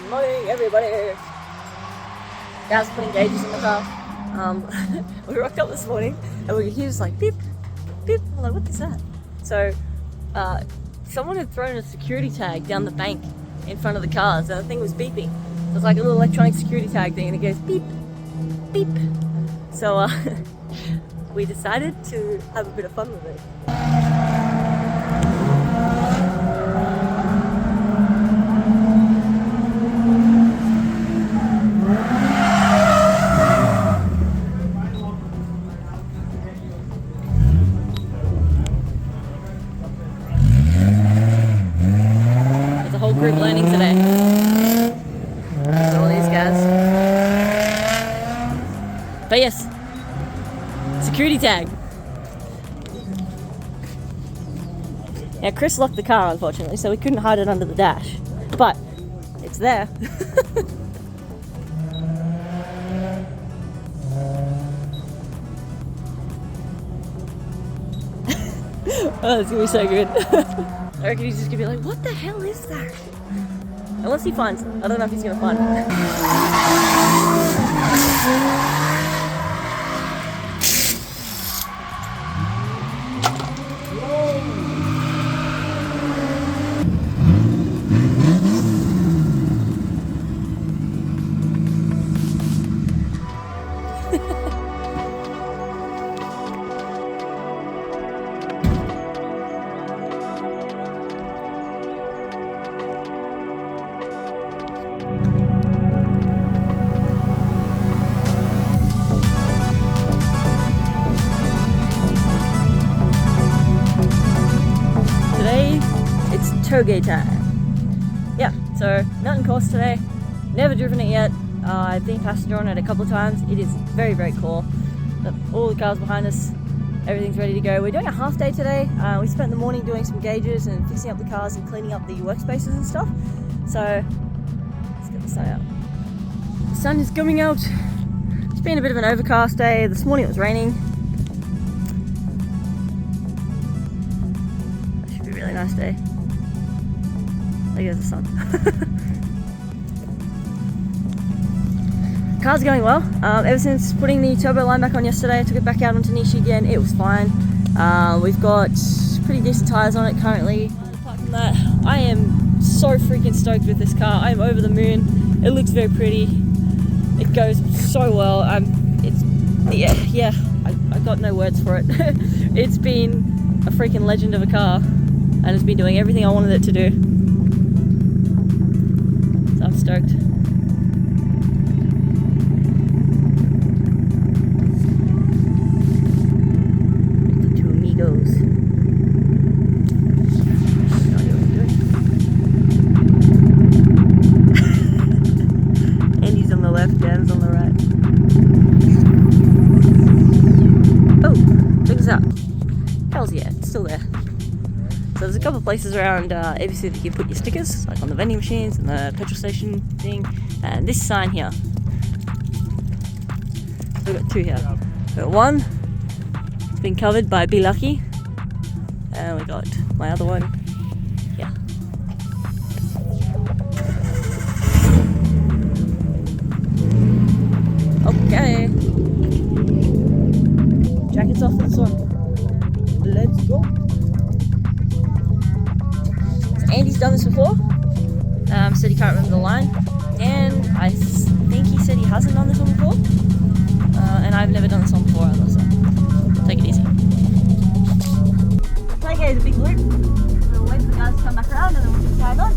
morning, everybody. Guys putting gauges in the car. We rocked up this morning and we could hear just like beep, beep. I'm like, what is that? So, someone had thrown a security tag down the bank in front of the cars and the thing was beeping. So it's like a little electronic security tag thing and it goes beep, beep. So, we decided to have a bit of fun with it. Group learning today. All these guys. But yes, security tag. Now Chris locked the car unfortunately, so we couldn't hide it under the dash. But it's there. Oh, it's gonna be so good. I reckon he's just gonna be like, what the hell is that? Unless he finds it. I don't know if he's gonna find it. Touge time. Yeah, so mountain course today. Never driven it yet. I've been passenger on it a couple of times. It is very, very cool. Got all the cars behind us. Everything's ready to go. We're doing a half day today. We spent the morning doing some gauges and fixing up the cars and cleaning up the workspaces and stuff. So let's get the sun out. The sun is coming out. It's been a bit of an overcast day. This morning it was raining. That should be a really nice day. There's the sun. Car's going well. Ever since putting the turbo line back on yesterday, I took it back out onto Nishi again. It was fine. We've got pretty decent tyres on it currently. Apart from that, I am so freaking stoked with this car. I am over the moon. It looks very pretty. It goes so well. I got no words for it. It's been a freaking legend of a car, and it's been doing everything I wanted it to do. I'm stoked. The two amigos. Andy's on the left, Jan's on the right. Oh, check this out. Hells yeah, it's still there. So there's a couple of places around Ebisu that you can put your stickers, like on the vending machines and the petrol station thing, and this sign here. So we've got two here. We've got one, it's been covered by Be Lucky, and we got my other one here. Okay. Jackets off for this one. Let's go. Andy's done this before, said he can't remember the line, and I think he said he hasn't done this one before, and I've never done this one before either, so take it easy. Play is a big loop, we'll wait for the guys to come back around and then we'll just tag on.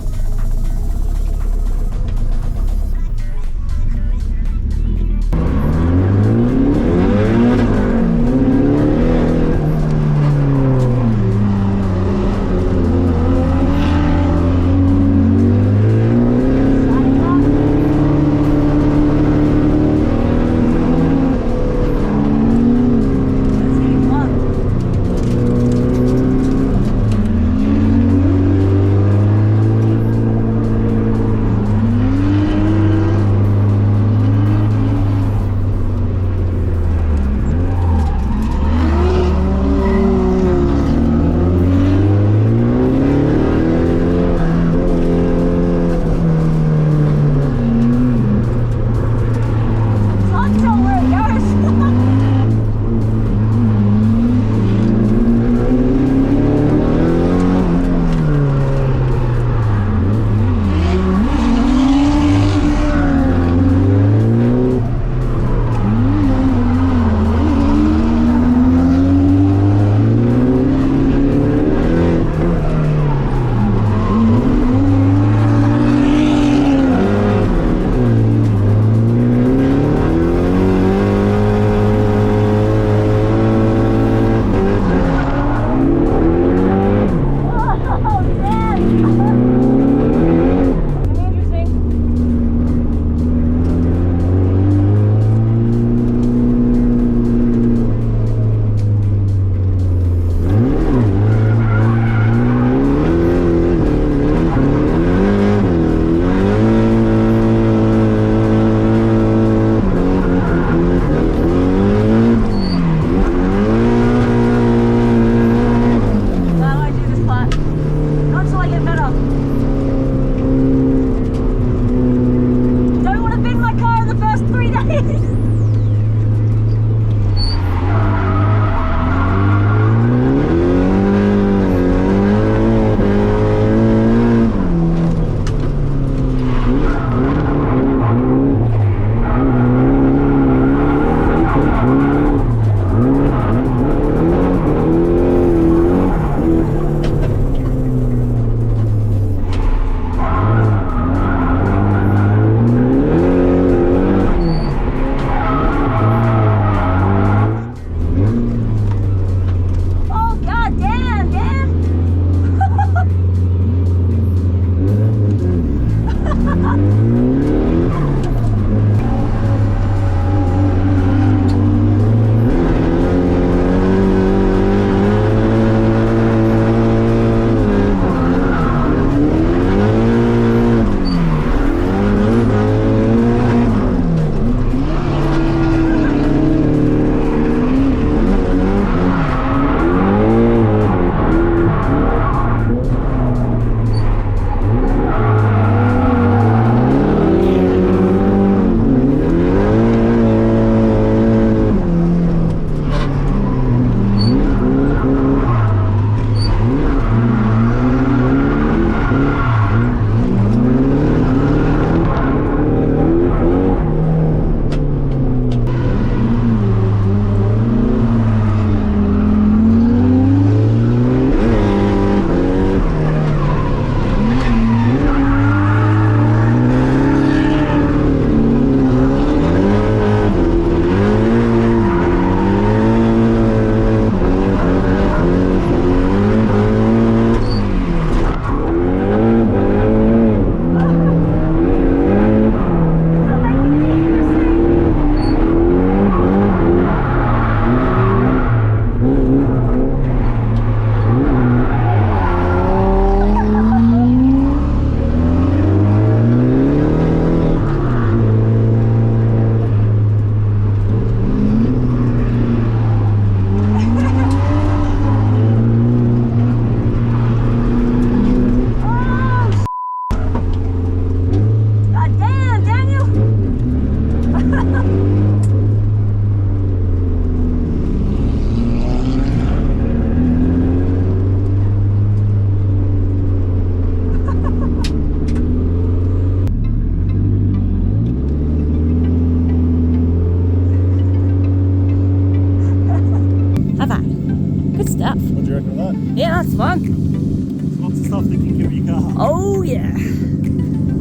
Lots of fun. Lots of stuff that can kill your car. Oh yeah.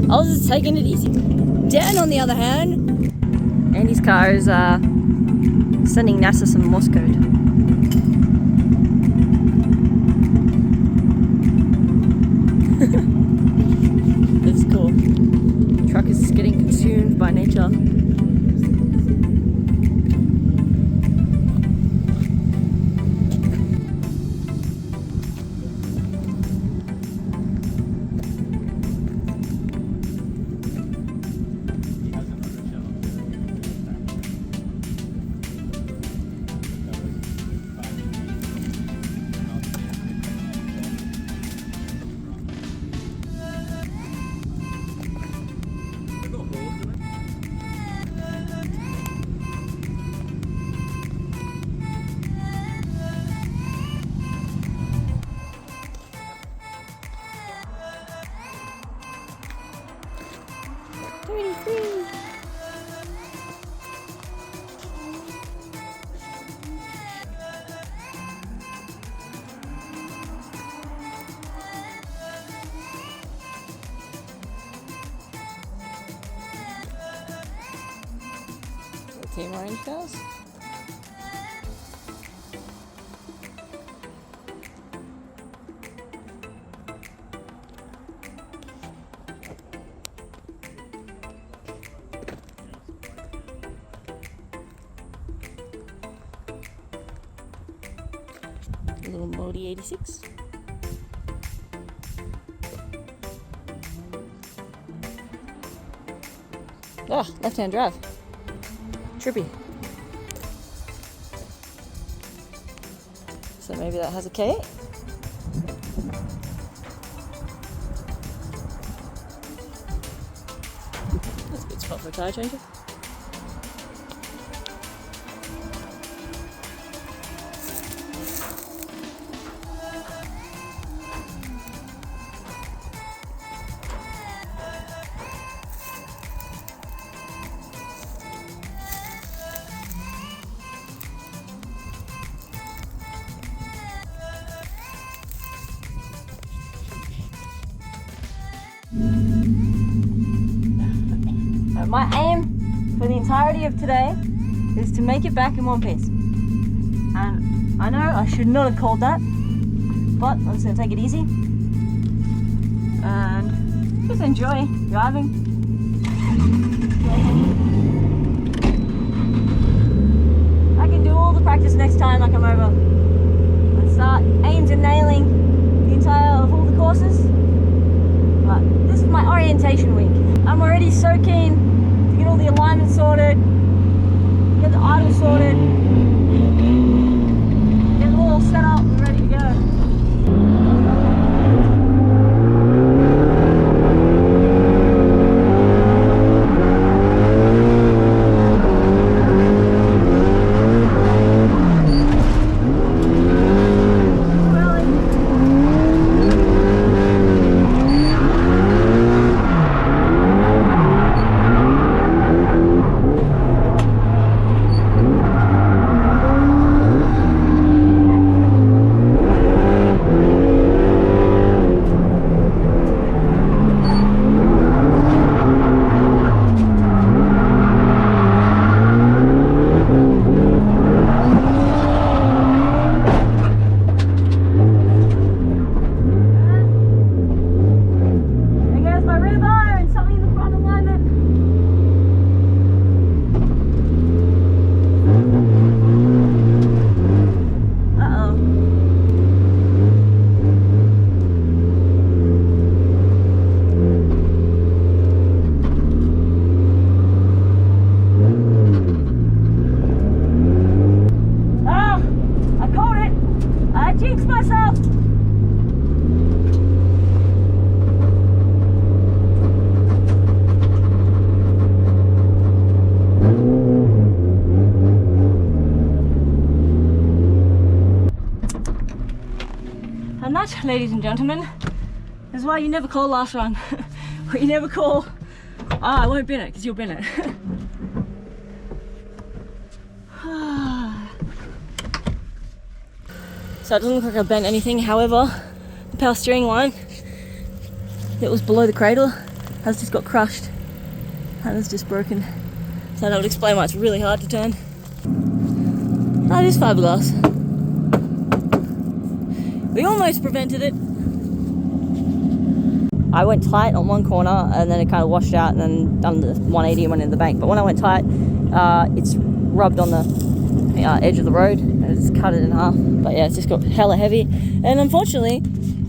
I was just taking it easy. Dan, on the other hand, Andy's car is sending NASA some Morse code. This is cool. The truck is getting consumed by nature. Team Orange cars. A little Modi 86. Oh, left-hand drive. Trippy. So maybe that has a K. That's a good spot for a tyre changer. My aim for the entirety of today is to make it back in one piece. And I know I should not have called that, but I'm just going to take it easy and just enjoy driving. I can do all the practice next time I come over. I start aim to nailing the entire of all the courses. But this is my orientation week. I'm already so keen to get all the alignment sorted, get the idle sorted, get it all set up and ready to go. And that, ladies and gentlemen, is why you never call last run. Or you never call, I won't bin it, because you'll bin it. so it doesn't look like I bent anything. However, the power steering line that was below the cradle has just got crushed and is just broken. So that would explain why it's really hard to turn. That is fiberglass. We almost prevented it. I went tight on one corner and then it kind of washed out and then done the 180 and went in the bank. But when I went tight, it's rubbed on the edge of the road and it's cut it in half. But yeah, it's just got hella heavy. And unfortunately,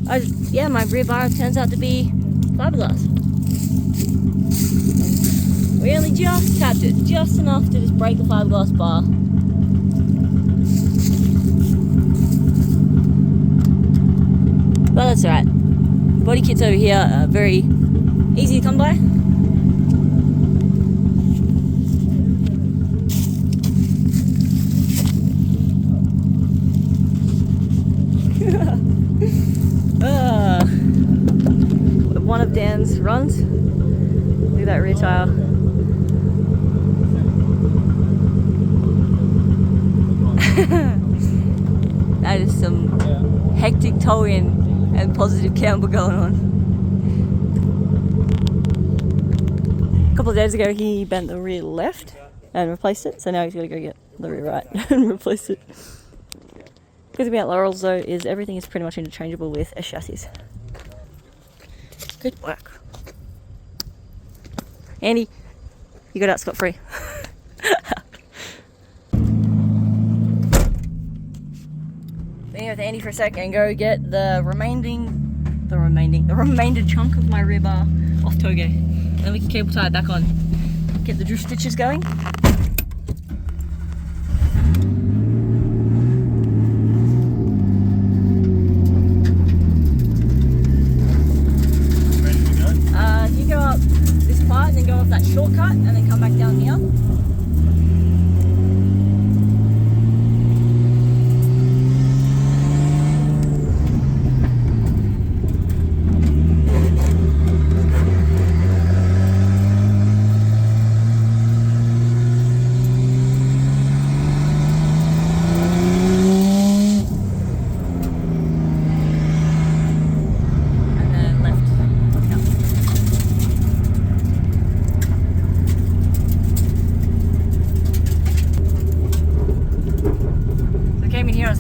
my rear bar turns out to be fiberglass. We only just tapped it, just enough to just break the fiberglass bar. But that's alright. Body kits over here are very easy to come by. One of Dan's runs. Look at that rear tire. That is some hectic towing and positive camber going on. A couple of days ago he bent the rear left and replaced it, so now he's got to go get the rear right and replace it. Good thing about Laurels though is everything is pretty much interchangeable with a chassis. Good work. Andy, you got out scot-free. Being with Andy for a sec and go get the remainder chunk of my rear bar off Touge. And then we can cable tie it back on. Get the drift stitches going. Ready to go? You go up this part and then go off that shortcut and then come back down here.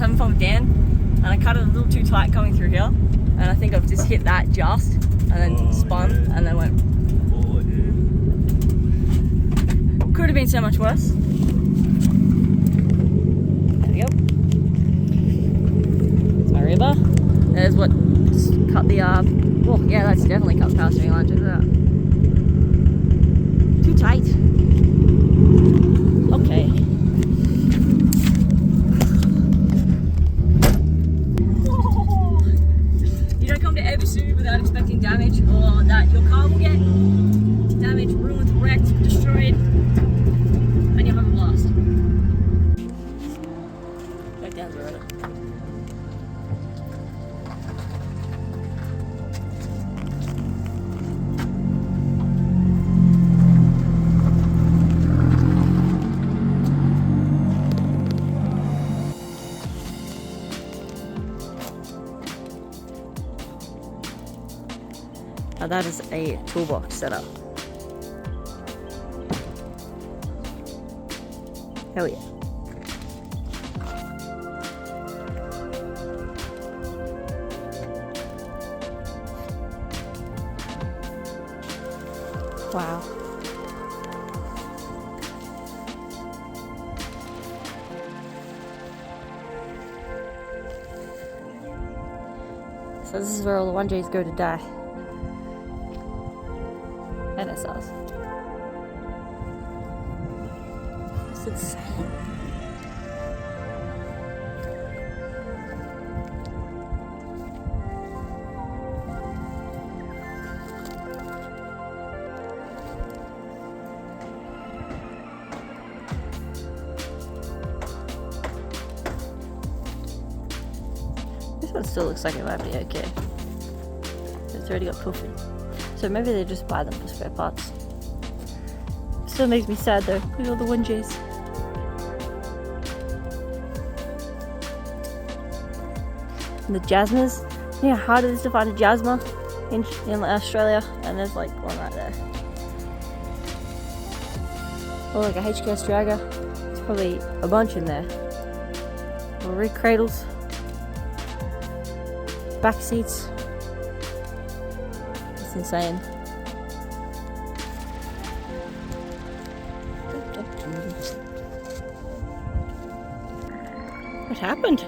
Having fun with Dan and I cut it a little too tight coming through here and I think I've just hit that just and then spun and then went. Could have been so much worse. There we go. That's my rear bar. There's what cut the oh yeah, that's definitely cut the power steering line. Check that out. Too tight. Okay. Come to Ebisu without expecting damage, or that your car will get damaged, ruined, wrecked, destroyed, and you'll have a blast. Back down to the road. Now that is a toolbox setup. Hell yeah. Wow. So this is where all the 1Js go to die. NSRs. It's insane. This one still looks like it might be okay. It's already got puffy. So maybe they just buy them for spare parts. Still makes me sad though. Look at all the 1Js. and the jasmers. You know how hard it is to find a jasmer in Australia? And there's like one right there. Or like a HKS dragger. There's probably a bunch in there. Or rig cradles. Back seats. It's insane. What happened?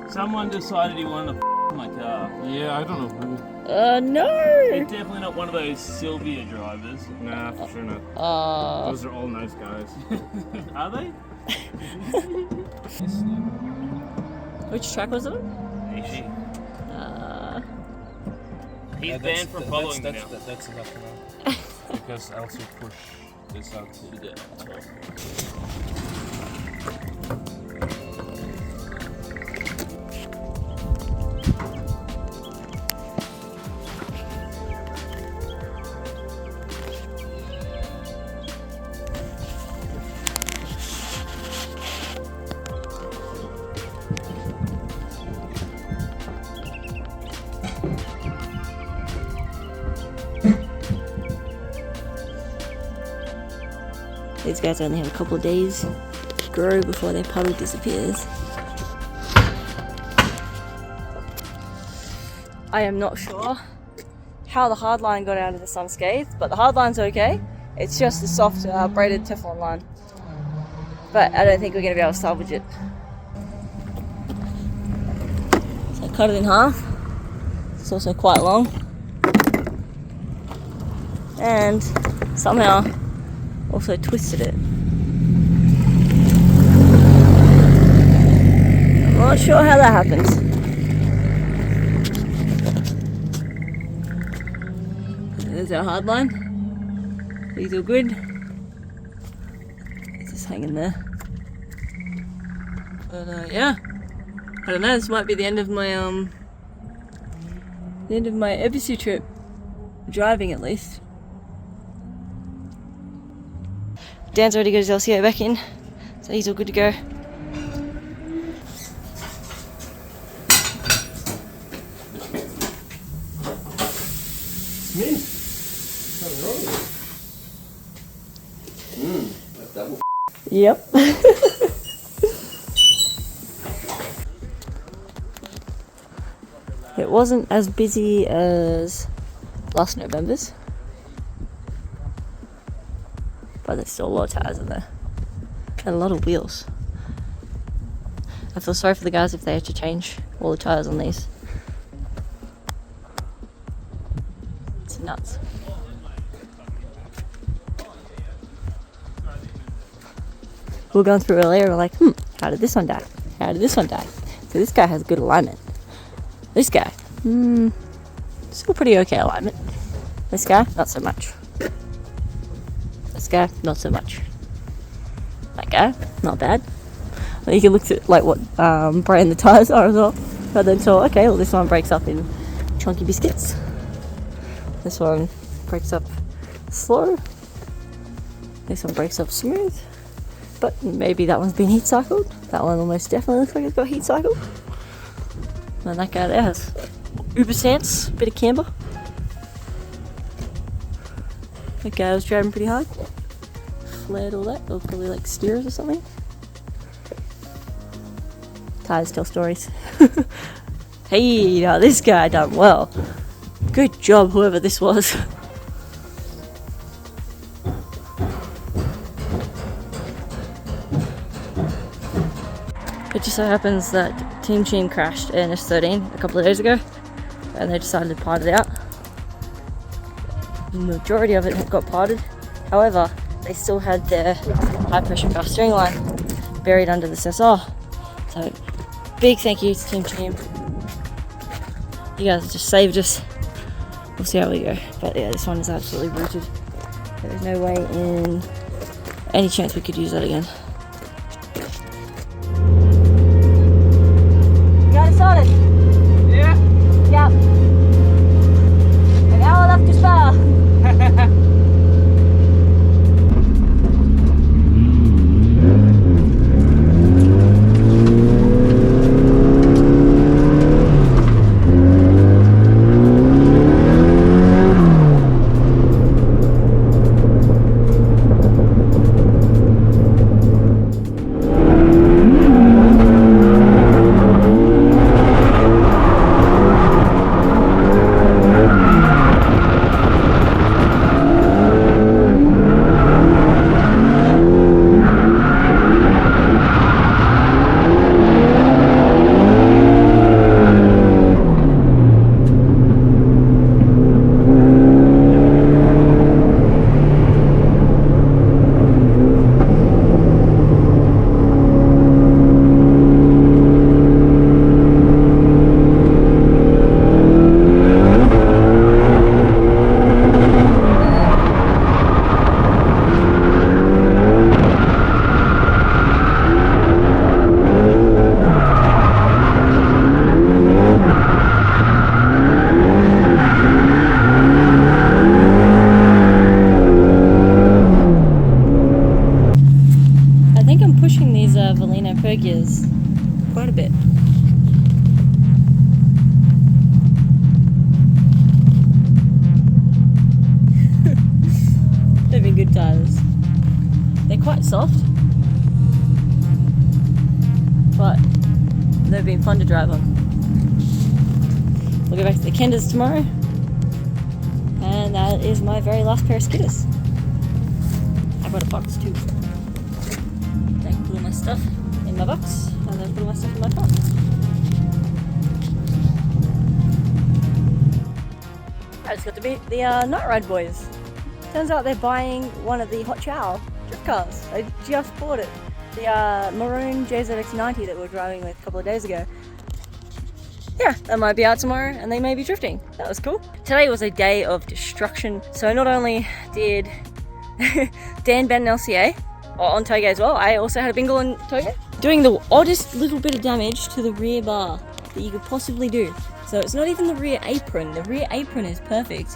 Someone decided he wanted to f my car. Yeah, I don't know who. No! It's definitely not one of those Sylvia drivers. Nah, for sure not. Those are all nice guys. Are they? Which track was it on? Nishi. He's banned from following me now. That's enough for now. Because I also push this out to the top. These guys only have a couple of days to grow before their puddle disappears. I am not sure how the hard line got out of this unscathed, but the hard line's okay. It's just the soft braided Teflon line. But I don't think we're going to be able to salvage it. So I cut it in half. It's also quite long. And somehow also twisted it. I'm not sure how that happens. There's our hard line. These are good. It's just hanging there. But yeah, I don't know. This might be the end of my Ebisu trip, driving at least. Dan's already got his LCO back in, so he's all good to go. It's me. Something wrong with it. Yep. It wasn't as busy as last November's. But there's still a lot of tyres in there. And a lot of wheels. I feel sorry for the guys if they have to change all the tyres on these. It's nuts. We were going through earlier and we're like, how did this one die? How did this one die? So this guy has good alignment. This guy, still pretty okay alignment. This guy, not so much. This guy, not so much. That guy, not bad. Well, you can look at like what brand the tyres are as well. But then so okay, well this one breaks up in chunky biscuits. This one breaks up slow. This one breaks up smooth. But maybe that one's been heat cycled. That one almost definitely looks like it's got heat cycled. And that guy there has uber stance, bit of camber. That guy was driving pretty hard. Flared all that. Those probably like steers or something. Tyres tell stories. Hey, now this guy done well. Good job, whoever this was. It just so happens that Team Team crashed in S13 a couple of days ago, and they decided to part it out. The majority of it had got parted. However, they still had their high pressure valve steering line buried under the SSR. So, big thank you to Team Team. You guys just saved us. We'll see how we go. But yeah, this one is absolutely rooted. There is no way in any chance we could use that again. You got it sorted? Yeah. Yep. An hour left to spare. quite soft, but they've been fun to drive on. We'll go back to the Kenders tomorrow, and that is my very last pair of skitters. I got a box too. I can put all my stuff in my box, and then put all my stuff in my car. I just got to meet the Night Ride boys. Turns out they're buying one of the Hot Chow drift cars. They just bought it. The maroon JZX90 that we were driving with a couple of days ago. Yeah, that might be out tomorrow and they may be drifting. That was cool. Today was a day of destruction. So not only did Dan, Ben and LCA on Touge as well, I also had a bingle on Touge, doing the oddest little bit of damage to the rear bar that you could possibly do. So it's not even the rear apron. The rear apron is perfect.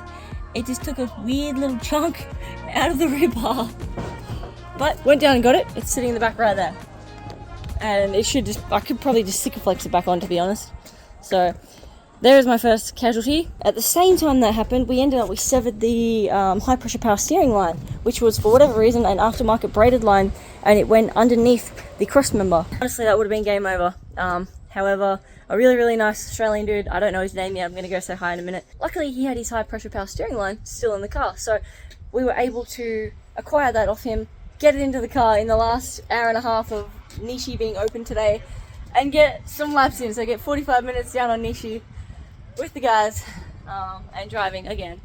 It just took a weird little chunk out of the rear bar. But went down and got it. It's sitting in the back right there. And it should just, I could probably just Sikaflex it back on, to be honest. So there is my first casualty. At the same time that happened, we severed the high pressure power steering line, which was for whatever reason an aftermarket braided line, and it went underneath the cross member. Honestly, that would have been game over. However, a really nice Australian dude, I don't know his name yet, I'm going to go say hi in a minute. Luckily, he had his high pressure power steering line still in the car, so we were able to acquire that off him, get it into the car in the last hour and a half of Nishi being open today, and get some laps in, so get 45 minutes down on Nishi with the guys, and driving again.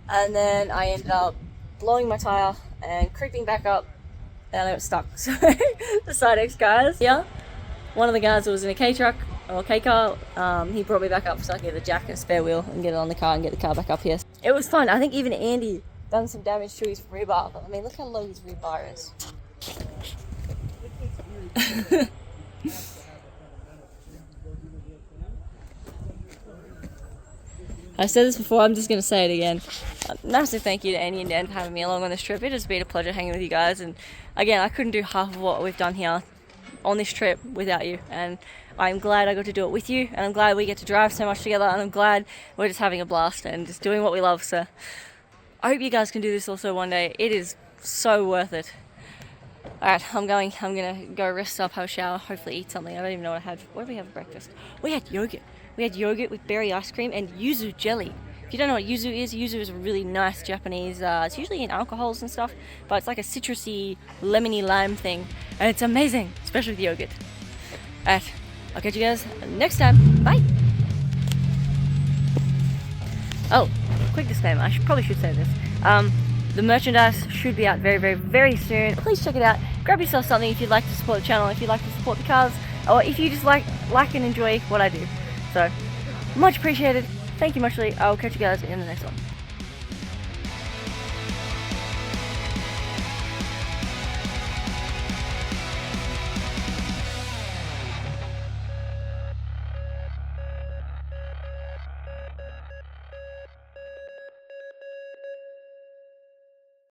And then I ended up blowing my tyre and creeping back up, and I got stuck. So the Sidex guys, yeah, one of the guys that was in a K-truck, or K-car, he brought me back up so I could get the jack and spare wheel and get it on the car and get the car back up here. It was fun. I think even Andy done some damage to his rear bar, but I mean, look how low his rear bar is. I said this before, I'm just going to say it again. Massive thank you to Andy and Dan for having me along on this trip. It has been a pleasure hanging with you guys, and again, I couldn't do half of what we've done here on this trip without you, and I'm glad I got to do it with you, and I'm glad we get to drive so much together, and I'm glad we're just having a blast and just doing what we love. So I hope you guys can do this also one day. It is so worth it. Alright, I'm gonna go rest up, have a shower, hopefully eat something. I don't even know what I had. What did we have for breakfast? We had yogurt. We had yogurt with berry ice cream and yuzu jelly. If you don't know what yuzu is a really nice Japanese, it's usually in alcohols and stuff, but it's like a citrusy, lemony lime thing, and it's amazing, especially with yogurt. Alright, I'll catch you guys next time. Bye! Oh, quick disclaimer, I probably should say this. The merchandise should be out very soon. Please check it out. Grab yourself something if you'd like to support the channel, if you'd like to support the cars, or if you just like and enjoy what I do. So, much appreciated. Thank you muchly. I'll catch you guys in the next one.